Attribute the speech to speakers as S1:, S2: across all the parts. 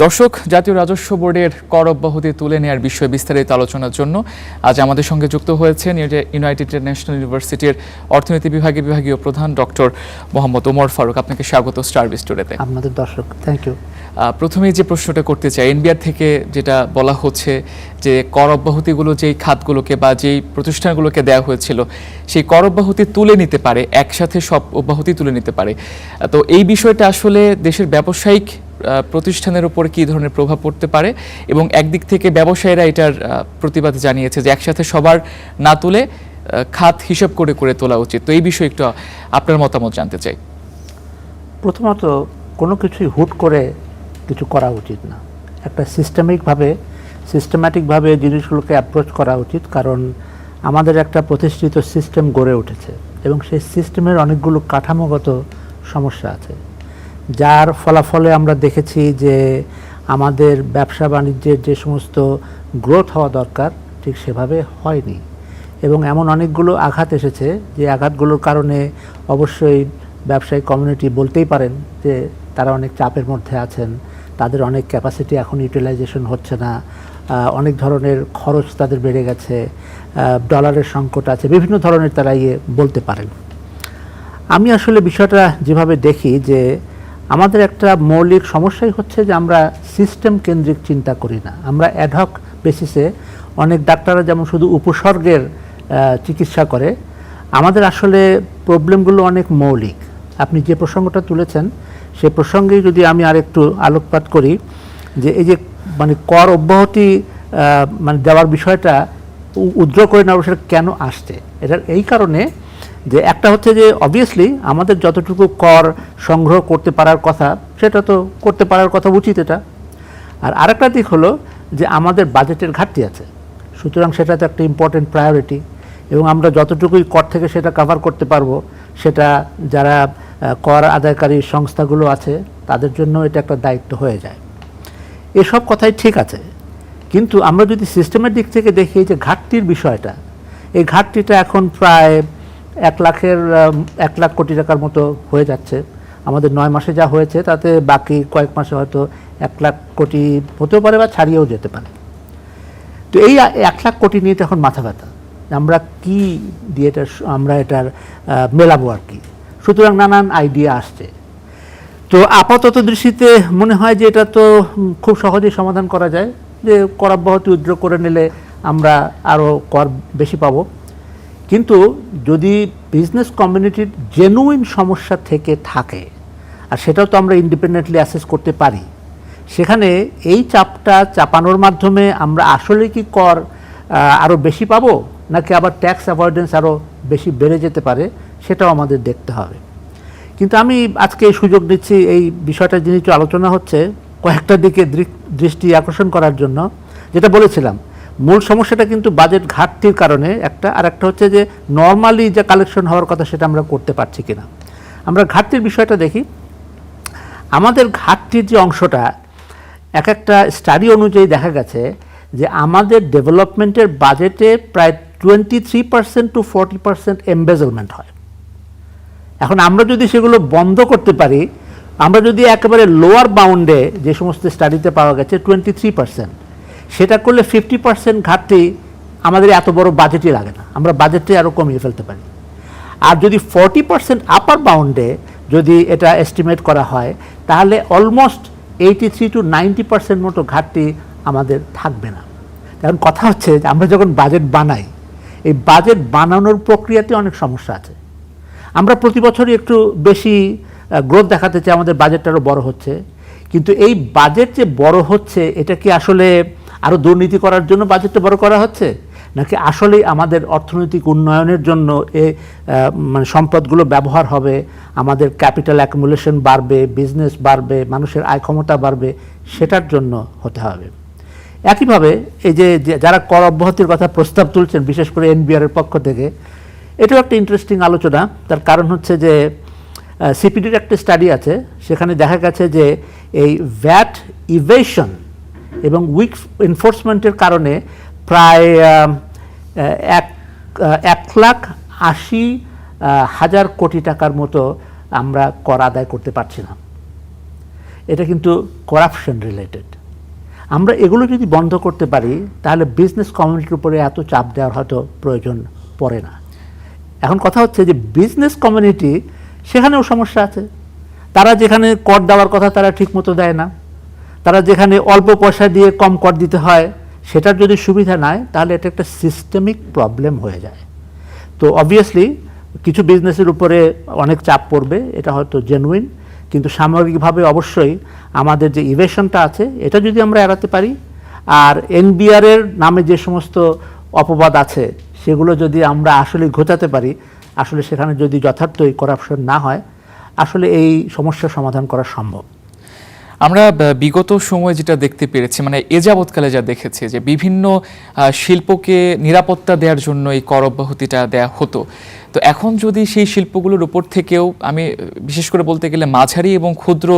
S1: দর্শক, জাতীয় রাজস্ব বোর্ডের কর অব্যাহতি তুলে নেওয়ার বিষয়ে বিস্তারিত আলোচনার জন্য আজ আমাদের সঙ্গে যুক্ত হয়েছেন ইউনাইটেড ন্যাশনাল ইউনিভার্সিটির অর্থনীতি বিভাগের বিভাগীয় প্রধান ডক্টর মোহাম্মদ ওমর ফারুক। আপনাকে স্বাগত স্টার স্টুডিওতে।
S2: আপনাদের দর্শক, থ্যাংক ইউ।
S1: প্রথমেই যে প্রশ্নটা করতে চাই, এনবিআর থেকে যেটা বলা হচ্ছে যে কর অব্যাহতিগুলো যেই খাতগুলোকে বা যেই প্রতিষ্ঠানগুলোকে দেওয়া হয়েছিল সেই কর অব্যাহতি তুলে নিতে পারে, একসাথে সব অব্যাহতি তুলে নিতে পারে। তো এই বিষয়টা আসলে দেশের ব্যবসায়িক প্রতিষ্ঠানের উপর কী ধরনের প্রভাব পড়তে পারে, এবং একদিক থেকে ব্যবসায়ীরা এটার প্রতিবাদ জানিয়েছে যে একসাথে সবার না তুলে খাত হিসাব করে করে তোলা উচিত। তো এই বিষয়ে একটু আপনার মতামত জানতে চাই।
S2: প্রথমত, কোনো কিছুই হুট করে কিছু করা উচিত না। একটা সিস্টেম্যাটিকভাবে জিনিসগুলোকে অ্যাপ্রোচ করা উচিত, কারণ আমাদের একটা প্রতিষ্ঠিত সিস্টেম গড়ে উঠেছে এবং সেই সিস্টেমের অনেকগুলো কাঠামোগত সমস্যা আছে, যার ফলাফলে আমরা দেখেছি যে আমাদের ব্যবসা বাণিজ্যের যে সমস্ত গ্রোথ হওয়া দরকার ঠিক সেভাবে হয়নি, এবং এমন অনেকগুলো আঘাত এসেছে যে আঘাতগুলোর কারণে অবশ্যই ব্যবসায়ী কমিউনিটি বলতেই পারেন যে তারা অনেক চাপের মধ্যে আছেন, তাদের অনেক ক্যাপাসিটি এখন ইউটিলাইজেশন হচ্ছে না, অনেক ধরনের খরচ তাদের বেড়ে গেছে, ডলারের সংকট আছে, বিভিন্ন ধরনের তারা বলতে পারেন। আমি আসলে বিষয়টা যেভাবে দেখি যে আমাদের একটা মৌলিক সমস্যাই হচ্ছে যে আমরা সিস্টেম কেন্দ্রিক চিন্তা করি না। আমরা অ্যাডহক বেসিসে অনেক ডাক্তাররা যেমন শুধু উপসর্গের চিকিৎসা করে, আমাদের আসলে প্রবলেমগুলো অনেক মৌলিক। আপনি যে প্রসঙ্গটা তুলেছেন সে প্রসঙ্গেই যদি আমি আরেকটু আলোকপাত করি, যে এই যে কর অব্যাহতি দেওয়ার বিষয়টা উদ্র করে নেওয়ার সেটা কেন আসছে, এটার এই কারণে যে একটা হচ্ছে যে অবভিয়াসলি আমাদের যতটুকু কর সংগ্রহ করতে পারার কথা সেটা তো করতে পারার কথা উচিত এটা। আর আরেকটা দিক হলো যে আমাদের বাজেটের ঘাটতি আছে, সুতরাং সেটা তো একটা ইম্পর্টেন্ট প্রায়োরিটি, এবং আমরা যতটুকুই কর থেকে সেটা কভার করতে পারবো সেটা যারা কর আদায়কারী সংস্থাগুলো আছে তাদের জন্য এটা একটা দায়িত্ব হয়ে যায়। এসব কথাই ঠিক আছে, কিন্তু আমরা যদি সিস্টেমের দিক থেকে দেখি যে ঘাটতির বিষয়টা, এই ঘাটতিটা এখন প্রায় 1 লাখ কোটি টাকার মতো হয়ে যাচ্ছে। আমাদের 9 মাসে যা হয়েছে তাতে বাকি কয়েক মাসে হয়তো 1 লাখ কোটি হতেও পারে বা ছাড়িয়েও যেতে পারে। তো এই 1 লাখ কোটি নিয়ে তো এখন মাথা ব্যথা, আমরা কি দিয়ে আমরা এটার মেলাবো আর কি। সুতরাং নানান আইডিয়া আসছে। তো আপাতত দৃষ্টিতে মনে হয় যে এটা তো খুব সহজেই সমাধান করা যায়, যে কর অব্যাহতি উইথড্র করে নিলে আমরা আরও কর বেশি পাবো। কিন্তু যদি বিজনেস কমিউনিটির জেনুইন সমস্যা থেকে থাকে, আর সেটাও তো আমরা ইন্ডিপেন্ডেন্টলি অ্যাসেস করতে পারি, সেখানে এই চাপটা চাপানোর মাধ্যমে আমরা আসলে কি কর আরও বেশি পাবো, নাকি আবার ট্যাক্স অ্যাভয়েডেন্স আরও বেশি বেড়ে যেতে পারে, সেটাও আমাদের দেখতে হবে। কিন্তু আমি আজকে এই সুযোগ নিচ্ছি এই বিষয়টা যেহেতু আলোচনা হচ্ছে কয়েকটা দিকে দৃষ্টি আকর্ষণ করার জন্য। যেটা বলেছিলাম, মূল সমস্যাটা কিন্তু বাজেট ঘাটতির কারণে একটা, আর একটা হচ্ছে যে নর্মালি যে কালেকশন হওয়ার কথা সেটা আমরা করতে পারছি কিনা। আমরা ঘাটতির বিষয়টা দেখি। আমাদের ঘাটতির যে অংশটা একটা স্টাডি অনুযায়ী দেখা গেছে যে আমাদের ডেভেলপমেন্টের বাজেটে প্রায় 23% to 40% এমবেজলমেন্ট হয়। এখন আমরা যদি সেগুলো বন্ধ করতে পারি, আমরা যদি একেবারে লোয়ার বাউন্ডে যে সমস্ত স্টাডিতে পাওয়া গেছে 23%, সেটা করলে 50% ঘাটতি আমাদের এত বড় বাজেটই লাগে না, আমরা বাজেটে আরও কমিয়ে ফেলতে পারি। আর যদি 40% আপার বাউন্ডে যদি এটা এস্টিমেট করা হয়, তাহলে অলমোস্ট 83 to 90% মতো ঘাটতি আমাদের থাকবে না। এখন কথা হচ্ছে যে আমরা যখন বাজেট বানাই, এই বাজেট বানানোর প্রক্রিয়াতে অনেক সমস্যা আছে। আমরা প্রতি বছরই একটু বেশি গ্রোথ দেখাতে চাই, আমাদের বাজেটটা আরও বড় হচ্ছে, কিন্তু এই বাজেট যে বড় হচ্ছে এটা কি আসলে আরও দুর্নীতি করার জন্য বাজেটটা বড় করা হচ্ছে, নাকি আসলেই আমাদের অর্থনৈতিক উন্নয়নের জন্য সম্পদগুলো ব্যবহার হবে, আমাদের ক্যাপিটাল অ্যাকুমুলেশন বাড়বে, বিজনেস বাড়বে, মানুষের আয় ক্ষমতা বাড়বে, সেটার জন্য হতে হবে। একইভাবে এই যে যারা কর অব্যাহতির কথা প্রস্তাব তুলছেন, বিশেষ করে এনবিআরের পক্ষ থেকে, এটাও একটা ইন্টারেস্টিং আলোচনা। তার কারণ হচ্ছে যে সিপিডির একটা স্টাডি আছে, সেখানে দেখা গেছে যে এই ভ্যাট ইভেশন এবং উইক এনফোর্সমেন্টের কারণে প্রায় 1,80,000 কোটি টাকার মতো আমরা কর আদায় করতে পারছি না। এটা কিন্তু করাপশন রিলেটেড। আমরা এগুলো যদি বন্ধ করতে পারি তাহলে বিজনেস কমিউনিটির উপরে এত চাপ দেওয়ার হয়তো প্রয়োজন পড়ে না। এখন কথা হচ্ছে যে বিজনেস কমিউনিটি সেখানেও সমস্যা আছে। তারা যেখানে কর দেওয়ার কথা তারা ঠিকমতো দেয় না, তারা যেখানে অল্প পয়সা দিয়ে কম কর দিতে হয় সেটার যদি সুবিধা নেয় তাহলে এটা একটা সিস্টেমিক প্রবলেম হয়ে যায়। তো অবভিয়াসলি কিছু বিজনেসের উপরে অনেক চাপ পড়বে, এটা হয়তো জেনুইন, কিন্তু সামগ্রিকভাবে অবশ্যই আমাদের যে ইভেশনটা আছে এটা যদি আমরা এড়াতে পারি, আর এনবিআরের নামে যে সমস্ত অপবাদ আছে সেগুলো যদি আমরা আসলে ঘোচাতে পারি, আসলে সেখানে যদি যথার্থই করাপশন না হয়, আসলে এই সমস্যার সমাধান করা সম্ভব।
S1: আমরা বিগত সময়ে যেটা দেখতে পেরেছি, মানে এ যাবৎকালে যা দেখেছি যে বিভিন্ন শিল্পকে নিরাপত্তা দেওয়ার জন্য এই কর অব্যাহতিটা দেয়া হতো। তো এখন যদি সেই শিল্পগুলোর উপর থেকেও, আমি বিশেষ করে বলতে গেলে মাঝারি এবং ক্ষুদ্র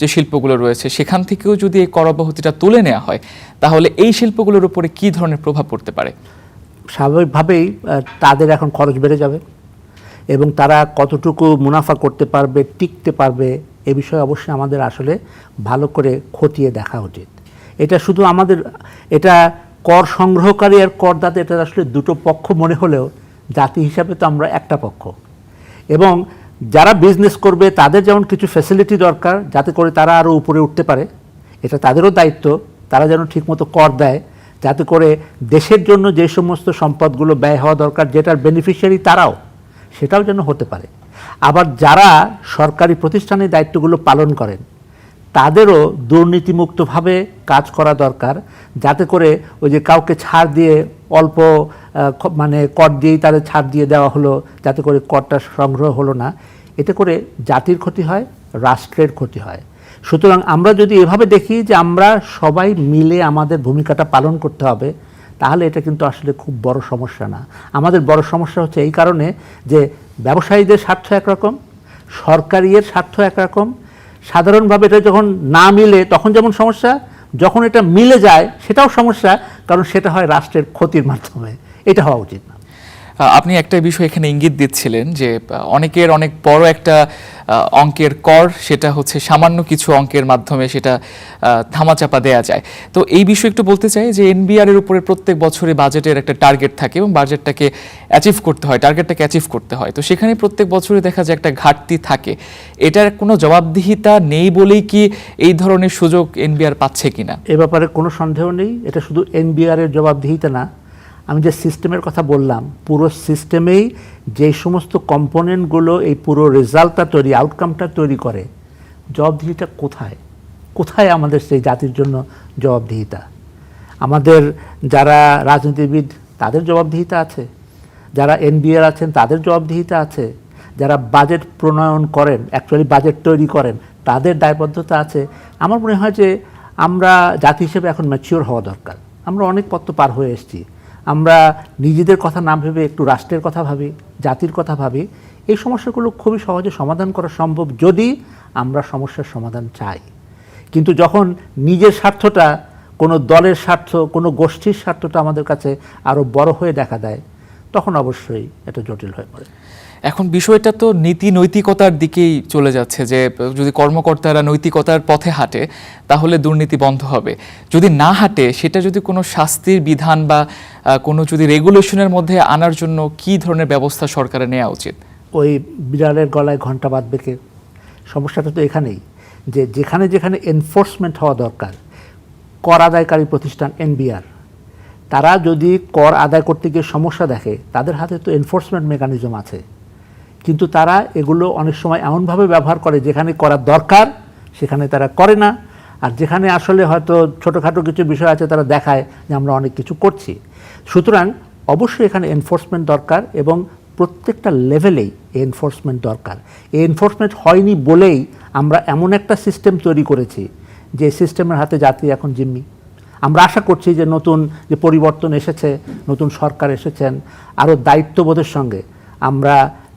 S1: যে শিল্পগুলো রয়েছে সেখান থেকেও যদি এই কর অব্যাহতিটা তুলে নেওয়া হয়, তাহলে এই শিল্পগুলোর উপরে কী ধরনের প্রভাব পড়তে পারে?
S2: স্বাভাবিকভাবেই তাদের এখন খরচ বেড়ে যাবে এবং তারা কতটুকু মুনাফা করতে পারবে, টিকতে পারবে, এ বিষয়ে অবশ্যই আমাদের আসলে ভালো করে খতিয়ে দেখা উচিত। এটা শুধু আমাদের, এটা কর সংগ্রহকারী আর করদাতা, এটা আসলে দুটো পক্ষ মনে হলেও জাতি হিসাবে তো আমরা একটা পক্ষ। এবং যারা বিজনেস করবে তাদের যেমন কিছু ফ্যাসিলিটি দরকার যাতে করে তারা আরও উপরে উঠতে পারে, এটা তাদেরও দায়িত্ব। তারা যেন ঠিকমতো কর দেয় যাতে করে দেশের জন্য যে সমস্ত সম্পদগুলো ব্যয় হওয়া দরকার, যেটার বেনিফিশিয়ারি তারাও, সেটাও যেন হতে পারে। আবার যারা সরকারি প্রতিষ্ঠানের দায়িত্বগুলো পালন করেন তাদেরও দুর্নীতিমুক্তভাবে কাজ করা দরকার, যাতে করে ওই যে কাউকে ছাড় দিয়ে অল্প মানে কর দিয়েই তাদের ছাড় দিয়ে দেওয়া হলো, যাতে করে করটা সংগ্রহ হলো না, এতে করে জাতির ক্ষতি হয়, রাষ্ট্রের ক্ষতি হয়। সুতরাং আমরা যদি এভাবে দেখি যে আমরা সবাই মিলে আমাদের ভূমিকাটা পালন করতে হবে, তাহলে এটা কিন্তু আসলে খুব বড় সমস্যা না। আমাদের বড় সমস্যা হচ্ছে এই কারণে যে ব্যবসায়ীদের স্বার্থ একরকম, সরকারির স্বার্থ একরকম। সাধারণভাবে এটা যখন না মিলে তখন যেমন সমস্যা, যখন এটা মিলে যায় সেটাও সমস্যা, কারণ সেটা হয় রাষ্ট্রের ক্ষতির মাধ্যমে। এটা হওয়া উচিত না।
S1: আপনি একটা বিষয় এখানে ইঙ্গিত দিচ্ছিলেন যে অনেকের অনেক বড় একটা অঙ্কের কর, সেটা হচ্ছে সামান্য কিছু অঙ্কের মাধ্যমে সেটা ধামাচাপা দেয়া যায়। তো এই বিষয়ে একটু বলতে চাই যে এনবিআর এর উপরে প্রত্যেক বছরে বাজেটের একটা টার্গেট থাকে এবং বাজেটটাকে অ্যাচিভ করতে হয়, টার্গেটটাকে অ্যাচিভ করতে হয়। তো সেখানে প্রত্যেক বছরে দেখা যায় একটা ঘাটতি থাকে। এটার কোনো জবাবদিহিতা নেই বলেই কি এই ধরনের সুযোগ এনবিআর পাচ্ছে কিনা?
S2: এ ব্যাপারে কোনো সন্দেহ নেই। এটা শুধু এনবিআর এর জবাবদিহিতা না, আমি যে সিস্টেমের কথা বললাম, পুরো সিস্টেমেই যে সমস্ত কম্পোনেন্টগুলো এই পুরো রেজাল্টটা তৈরি, আউটকামটা তৈরি করে, জবাবদিহিতা কোথায়? কোথায় আমাদের সেই জাতির জন্য জবাবদিহিতা? আমাদের যারা রাজনীতিবিদ তাদের জবাবদিহিতা আছে, যারা এনবিআর আছেন তাদের জবাবদিহিতা আছে, যারা বাজেট প্রণয়ন করেন, অ্যাকচুয়ালি বাজেট তৈরি করেন, তাদের দায়বদ্ধতা আছে। আমার মনে হয় যে আমরা জাতি হিসেবে এখন ম্যাচিওর হওয়া দরকার। আমরা অনেক পথ পার হয়ে এসেছি। আমরা নিজেদের কথা না ভেবে একটু রাষ্ট্রের কথা ভাবি, জাতির কথা ভাবি। এই সমস্যাগুলো খুবই সহজে সমাধান করা সম্ভব যদি আমরা সমস্যার সমাধান চাই। কিন্তু যখন নিজের স্বার্থটা, কোনো দলের স্বার্থ, কোনো গোষ্ঠীর স্বার্থটা আমাদের কাছে আরও বড় হয়ে দেখা দেয়, তখন অবশ্যই এটা জটিল হয়ে পড়ে।
S1: এখন বিষয়টা তো নীতি নৈতিকতার দিকেই চলে যাচ্ছে, যে যদি কর্মকর্তারা নৈতিকতার পথে হাঁটে তাহলে দুর্নীতি বন্ধ হবে। যদি না হাঁটে, সেটা যদি কোনো শাস্তির বিধান বা কোনো যদি রেগুলেশনের মধ্যে আনার জন্য কী ধরনের ব্যবস্থা সরকারের নেওয়া উচিত?
S2: ওই বিড়ালের গলায় ঘণ্টা বাঁধবে কে? সমস্যাটা তো এখানেই, যে যেখানে যেখানে এনফোর্সমেন্ট হওয়া দরকার, কর আদায়কারী প্রতিষ্ঠান এনবিআর, তারা যদি কর আদায় করতে গিয়ে সমস্যা দেখে, তাদের হাতে তো এনফোর্সমেন্ট মেকানিজম আছে, কিন্তু তারা এগুলো অনেক সময় এমনভাবে ব্যবহার করে যেখানে করার দরকার সেখানে তারা করে না, আর যেখানে আসলে হয়তো ছোটোখাটো কিছু বিষয় আছে তারা দেখায় যে আমরা অনেক কিছু করছি। সুতরাং অবশ্যই এখানে এনফোর্সমেন্ট দরকার এবং প্রত্যেকটা লেভেলেই এনফোর্সমেন্ট দরকার। এই এনফোর্সমেন্ট হয়নি বলেই আমরা এমন একটা সিস্টেম তৈরি করেছি যে সিস্টেমের হাতে জাতি এখন জিম্মি। আমরা আশা করছি যে নতুন যে পরিবর্তন এসেছে, নতুন সরকার এসেছেন, আরও দায়িত্ববোধের সঙ্গে আমরা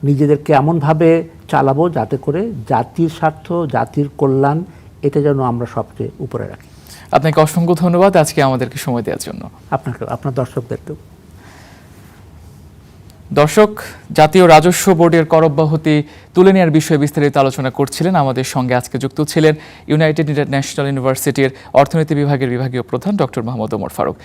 S2: নিজেদেরকে এমনভাবে চালাবো যাতে করে জাতির স্বার্থ, জাতির কল্যাণ, এটা যেন আমরা সবচেয়ে উপরে রাখি।
S1: আপনাকে অসংখ্য ধন্যবাদ আজকে আমাদেরকে সময় দেওয়ার জন্য।
S2: আপনাকে, আপনার দর্শকদেরকেও।
S1: দর্শক, জাতীয় রাজস্ব বোর্ডের কর অব্যাহতি তুলে নেওয়ার বিষয়ে বিস্তারিত আলোচনা করছিলেন। আমাদের সঙ্গে আজকে যুক্ত ছিলেন ইউনাইটেড ন্যাশনাল ইউনিভার্সিটির অর্থনীতি বিভাগের বিভাগীয় প্রধান ডক্টর মোহাম্মদ ওমর ফারুক।